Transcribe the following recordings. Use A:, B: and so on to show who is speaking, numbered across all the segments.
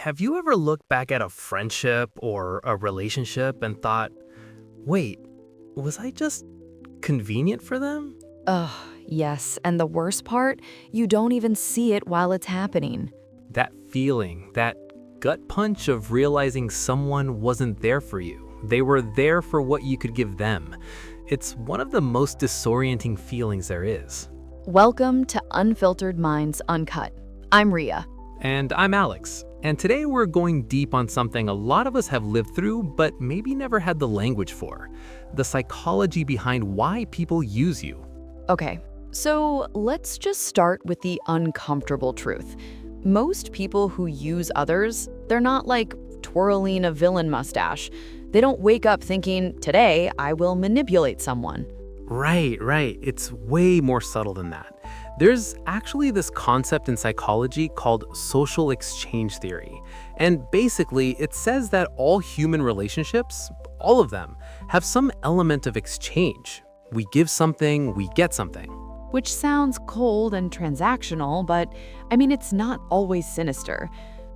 A: Have you ever looked back at a friendship or a relationship and thought, wait, was I just convenient for them?
B: Ugh, yes, and the worst part, you don't even see it while it's happening.
A: That feeling, that gut punch of realizing someone wasn't there for you. They were there for what you could give them. It's one of the most disorienting feelings there is.
B: Welcome to Unfiltered Minds Uncut. I'm Riya.
A: And I'm Alex. And today we're going deep on something a lot of us have lived through, but maybe never had the language for: the psychology behind why people use you.
B: Okay, so let's just start with the uncomfortable truth. Most people who use others, they're not like twirling a villain mustache. They don't wake up thinking, today I will manipulate someone.
A: Right. It's way more subtle than that. There's actually this concept in psychology called social exchange theory. And basically, it says that all human relationships, all of them, have some element of exchange. We give something, we get something.
B: Which sounds cold and transactional, but it's not always sinister.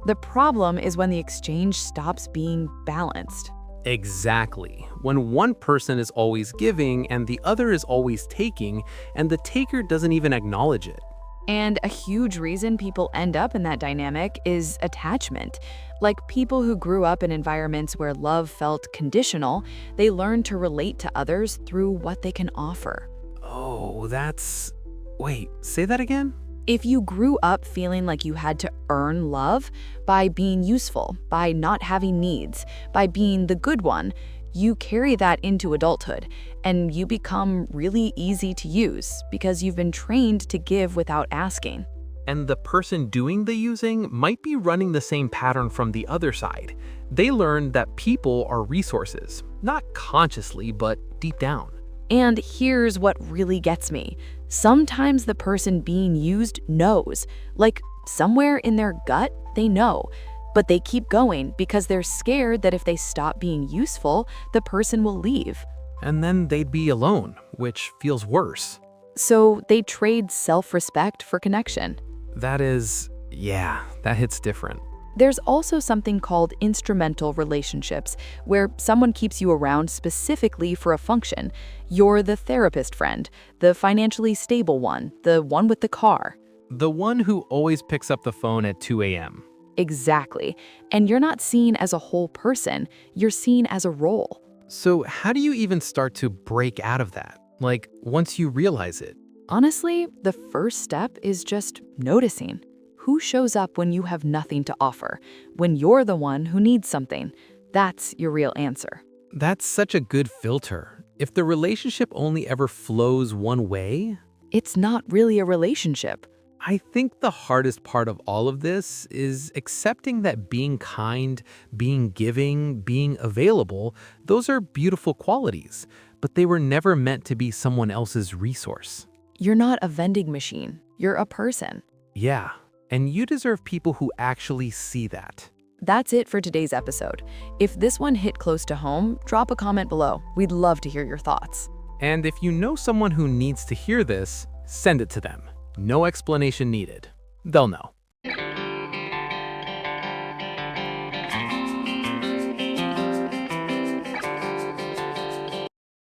B: The problem is when the exchange stops being balanced.
A: Exactly. When one person is always giving and the other is always taking, and the taker doesn't even acknowledge it.
B: And a huge reason people end up in that dynamic is attachment. Like people who grew up in environments where love felt conditional, they learn to relate to others through what they can offer.
A: Oh, Wait, say that again?
B: If you grew up feeling like you had to earn love by being useful, by not having needs, by being the good one, you carry that into adulthood, and you become really easy to use because you've been trained to give without asking.
A: And the person doing the using might be running the same pattern from the other side. They learn that people are resources, not consciously, but deep down.
B: And here's what really gets me. Sometimes the person being used knows, like somewhere in their gut, they know, but they keep going because they're scared that if they stop being useful, the person will leave.
A: And then they'd be alone, which feels worse.
B: So they trade self-respect for connection.
A: That hits different.
B: There's also something called instrumental relationships, where someone keeps you around specifically for a function. You're the therapist friend, the financially stable one, the one with the car.
A: The one who always picks up the phone at 2 a.m.
B: Exactly. And you're not seen as a whole person, you're seen as a role.
A: So how do you even start to break out of that? Like, once you realize it?
B: Honestly, the first step is just noticing. Who shows up when you have nothing to offer? When you're the one who needs something? That's your real answer.
A: That's such a good filter. If the relationship only ever flows one way,
B: it's not really a relationship.
A: I think the hardest part of all of this is accepting that being kind, being giving, being available, those are beautiful qualities, but they were never meant to be someone else's resource.
B: You're not a vending machine. You're a person.
A: Yeah. And you deserve people who actually see that.
B: That's it for today's episode. If this one hit close to home, drop a comment below. We'd love to hear your thoughts.
A: And if you know someone who needs to hear this, send it to them. No explanation needed. They'll know.